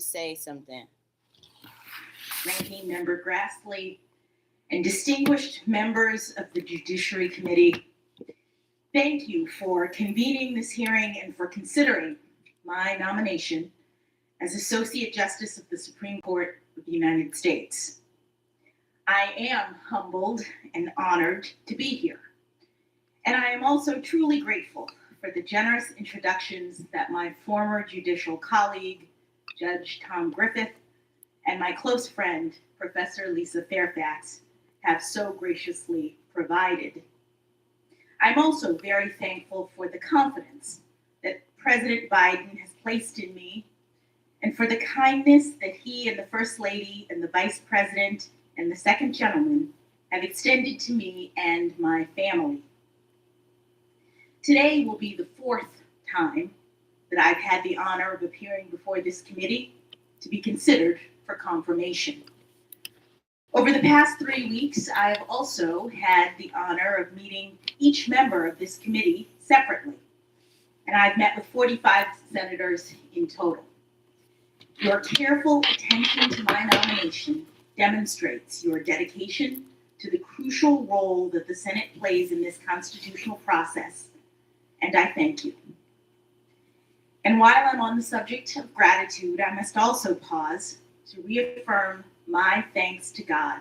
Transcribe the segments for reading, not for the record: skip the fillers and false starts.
say something. Ranking Member Grassley, and distinguished members of the Judiciary Committee, thank you for convening this hearing and for considering my nomination as Associate Justice of the Supreme Court of the United States. I am humbled and honored to be here, and I am also truly grateful for the generous introductions that my former judicial colleague, Judge Tom Griffith, and my close friend, Professor Lisa Fairfax, have so graciously provided. I'm also very thankful for the confidence that President Biden has placed in me and for the kindness that he and the First Lady and the Vice President and the Second Gentleman have extended to me and my family. Today will be the fourth time that I've had the honor of appearing before this committee to be considered for confirmation. Over the past 3 weeks, I have also had the honor of meeting each member of this committee separately, and I've met with 45 senators in total. Your careful attention to my nomination demonstrates your dedication to the crucial role that the Senate plays in this constitutional process, and I thank you. And while I'm on the subject of gratitude, I must also pause to reaffirm my thanks to God,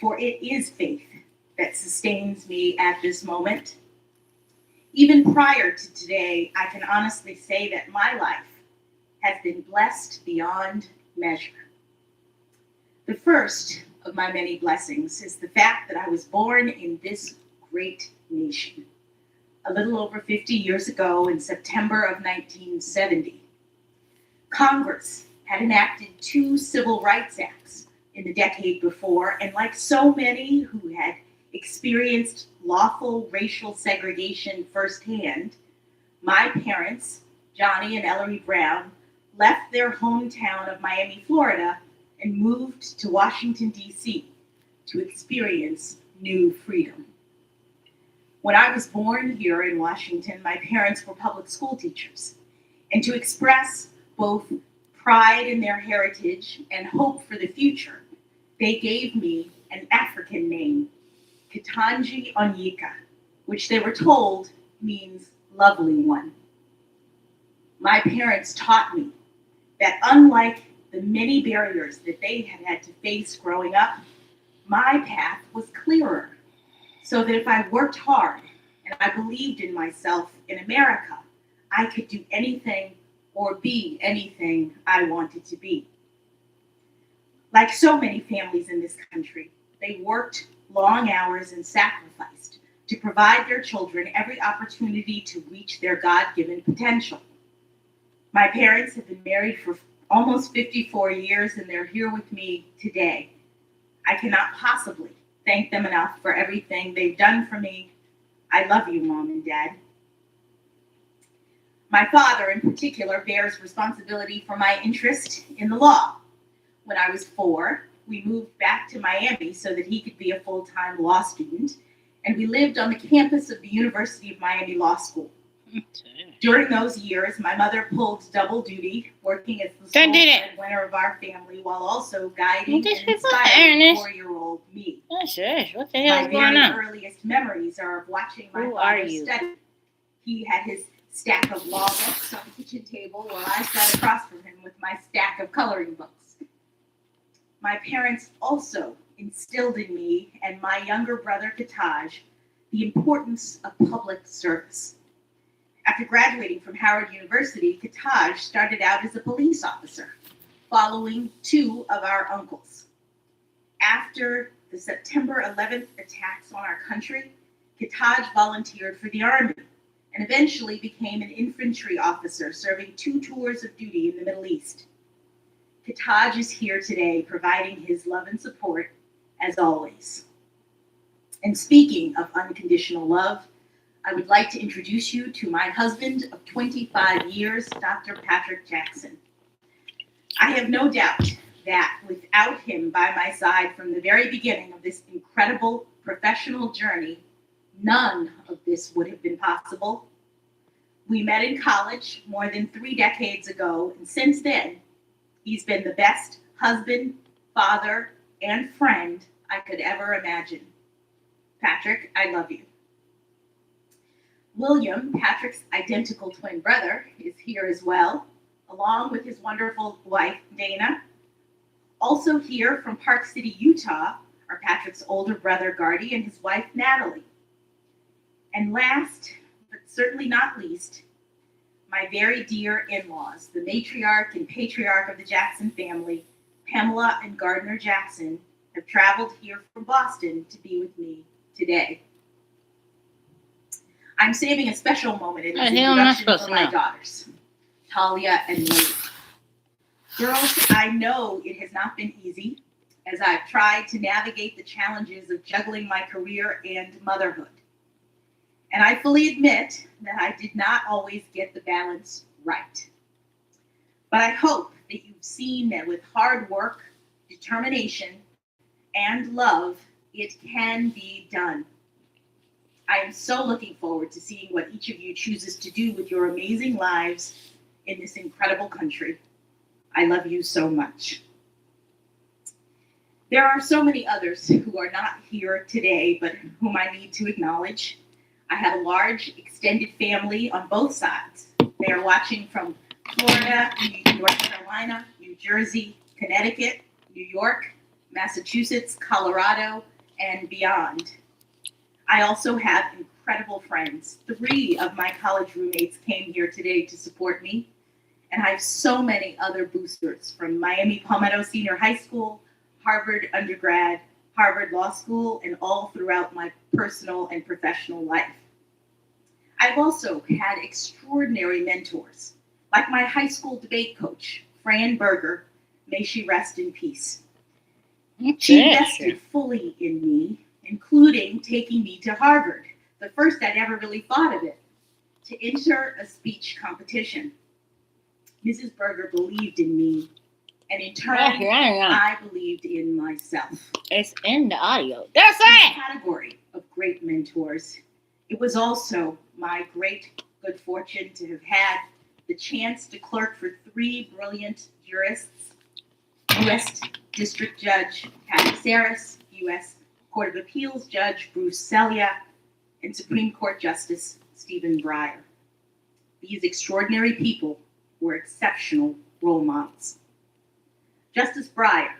for it is faith that sustains me at this moment. Even prior to today, I can honestly say that my life has been blessed beyond measure. The first of my many blessings is the fact that I was born in this great nation a little over 50 years ago in September of 1970. Congress had enacted 2 civil rights acts in the decade before, and like so many who had experienced lawful racial segregation firsthand, my parents, Johnny and Ellery Brown, left their hometown of Miami, Florida, and moved to Washington, D.C. to experience new freedom. When I was born here in Washington, my parents were public school teachers, and to express both pride in their heritage and hope for the future, they gave me an African name, Ketanji Onyeka, which they were told means lovely one. My parents taught me that unlike the many barriers that they had had to face growing up, my path was clearer, so that if I worked hard and I believed in myself in America, I could do anything or be anything I wanted to be. Like so many families in this country, they worked long hours and sacrificed to provide their children every opportunity to reach their God-given potential. My parents have been married for almost 54 years, and they're here with me today. I cannot possibly thank them enough for everything they've done for me. I love you, Mom and Dad. My father, in particular, bears responsibility for my interest in the law. When I was 4, we moved back to Miami so that he could be a full-time law student, and we lived on the campus of the University of Miami Law School. During those years, my mother pulled double duty, working as the sole breadwinner of our family while also guiding and inspiring 4-year-old me. What the hell My is going very on? earliest memories are of watching my father study. He had his stack of law books on the kitchen table while I sat across from him with my stack of coloring books. My parents also instilled in me and my younger brother, Ketanji, the importance of public service. After graduating from Howard University, Ketanji started out as a police officer, following 2 of our uncles. After the September 11th attacks on our country, Ketanji volunteered for the Army and eventually became an infantry officer, serving 2 tours of duty in the Middle East. Ketanji is here today, providing his love and support, as always. And speaking of unconditional love, I would like to introduce you to my husband of 25 years, Dr. Patrick Jackson. I have no doubt that without him by my side from the very beginning of this incredible professional journey, none of this would have been possible. We met in college more than 3 decades ago, and since then, He's been the best husband, father, and friend I could ever imagine. Patrick, I love you. William, Patrick's identical twin brother, is here as well, along with his wonderful wife, Dana. Also here from Park City, Utah, are Patrick's older brother, Gardy, and his wife, Natalie. And last, but certainly not least, my very dear in-laws, the matriarch and patriarch of the Jackson family, Pamela and Gardner Jackson, have traveled here from Boston to be with me today. I'm saving a special moment in this introduction for my daughters, Talia and Lily. Girls, I know it has not been easy as I've tried to navigate the challenges of juggling my career and motherhood. And I fully admit that I did not always get the balance right. But I hope that you've seen that with hard work, determination, and love, it can be done. I am so looking forward to seeing what each of you chooses to do with your amazing lives in this incredible country. I love you so much. There are so many others who are not here today, but whom I need to acknowledge. I have a large extended family on both sides. They are watching from Florida, North Carolina, New Jersey, Connecticut, New York, Massachusetts, Colorado, and beyond. I also have incredible friends. 3 of my college roommates came here today to support me. And I have so many other boosters from Miami Palmetto Senior High School, Harvard undergrad, Harvard Law School, and all throughout my personal and professional life. I've also had extraordinary mentors, like my high school debate coach, Fran Berger. May she rest in peace. She invested fully in me, including taking me to Harvard, the first I'd ever really thought of it, to enter a speech competition. Mrs. Berger believed in me, and in turn, I believed in myself. It's in the audio. That's it! Category of great mentors. It was also my great good fortune to have had the chance to clerk for 3 brilliant jurists: U.S. District Judge Kathy Saris, U.S. Court of Appeals Judge Bruce Selya, and Supreme Court Justice Stephen Breyer. These extraordinary people were exceptional role models. Justice Breyer,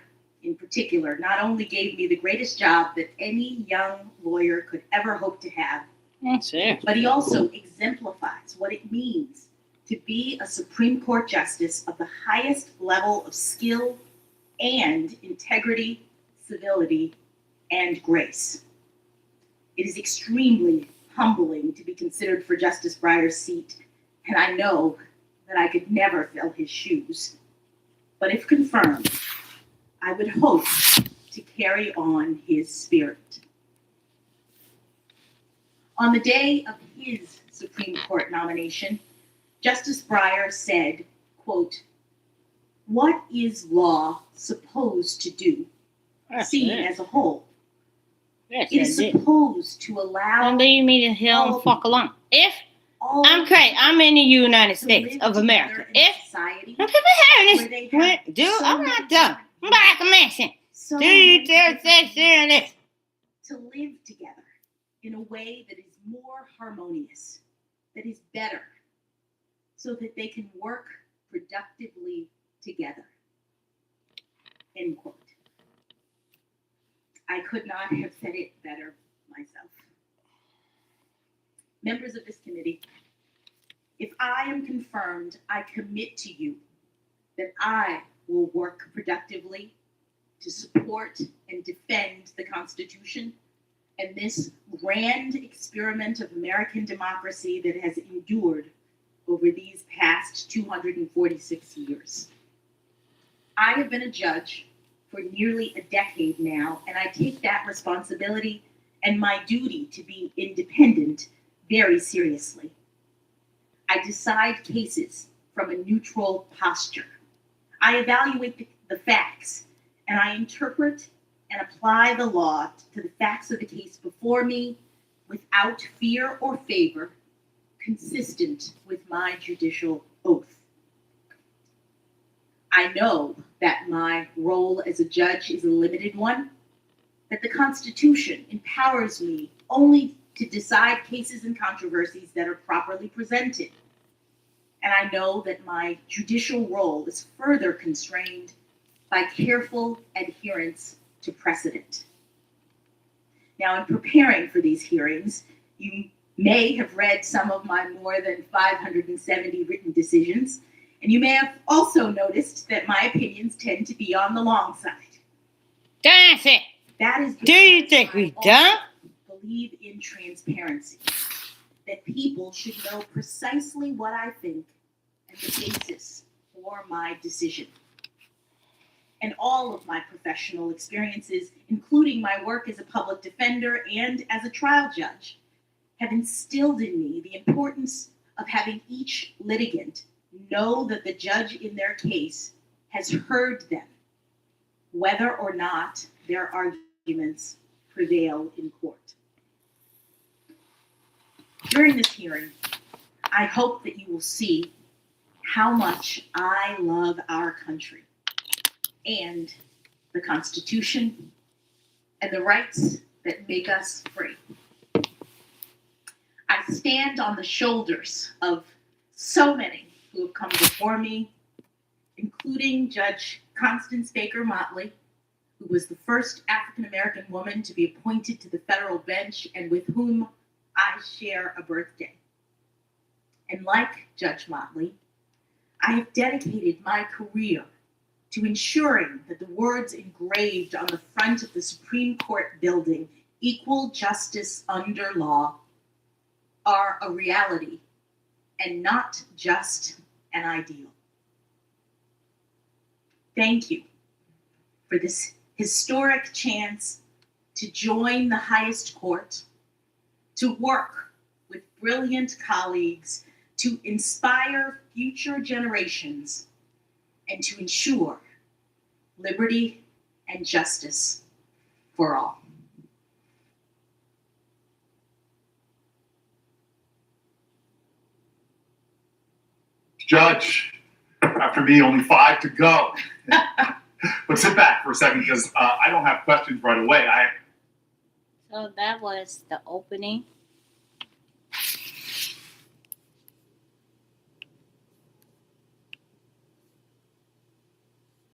in particular, not only gave me the greatest job that any young lawyer could ever hope to have, but he also exemplifies what it means to be a Supreme Court justice of the highest level of skill and integrity, civility, and grace. It is extremely humbling to be considered for Justice Breyer's seat, and I know that I could never fill his shoes. But if confirmed, I would hope to carry on his spirit. On the day of his Supreme Court nomination, Justice Breyer said, quote, "What is law supposed to do, seen as a whole? It is supposed to allow..." Don't leave me the hell and fuck alone. If I'm crazy, I'm in the United States of America. If society, people having this, dude, I'm not done. I'm back to mention. so Do you dare say this? to live together in a way that is more harmonious, that is better, so that they can work productively together. End quote. I could not have said it better myself. Members of this committee, if I am confirmed, I commit to you that I will work productively to support and defend the Constitution and this grand experiment of American democracy that has endured over these past 246 years. I have been a judge for nearly a decade now, and I take that responsibility and my duty to be independent very seriously. I decide cases from a neutral posture. I evaluate the facts, and I interpret and apply the law to the facts of the case before me without fear or favor, consistent with my judicial oath. I know that my role as a judge is a limited one, that the Constitution empowers me only to decide cases and controversies that are properly presented. And I know that my judicial role is further constrained by careful adherence to precedent. Now, in preparing for these hearings, you may have read some of my more than 570 written decisions, and you may have also noticed that my opinions tend to be on the long side. That's it. That is Do you think we done? Believe in transparency, that people should know precisely what I think and the basis for my decision. And all of my professional experiences, including my work as a public defender and as a trial judge, have instilled in me the importance of having each litigant know that the judge in their case has heard them, whether or not their arguments prevail in court. During this hearing, I hope that you will see how much I love our country and the Constitution and the rights that make us free. I stand on the shoulders of so many who have come before me, including Judge Constance Baker Motley, who was the first African-American woman to be appointed to the federal bench and with whom I share a birthday. And like Judge Motley, I have dedicated my career to ensuring that the words engraved on the front of the Supreme Court building, "Equal justice under law," are a reality and not just an ideal. Thank you for this historic chance to join the highest court, to work with brilliant colleagues, to inspire future generations, and to ensure liberty and justice for all. Judge, after me, only 5 to go. But sit back for a second because I don't have questions right away. So that was the opening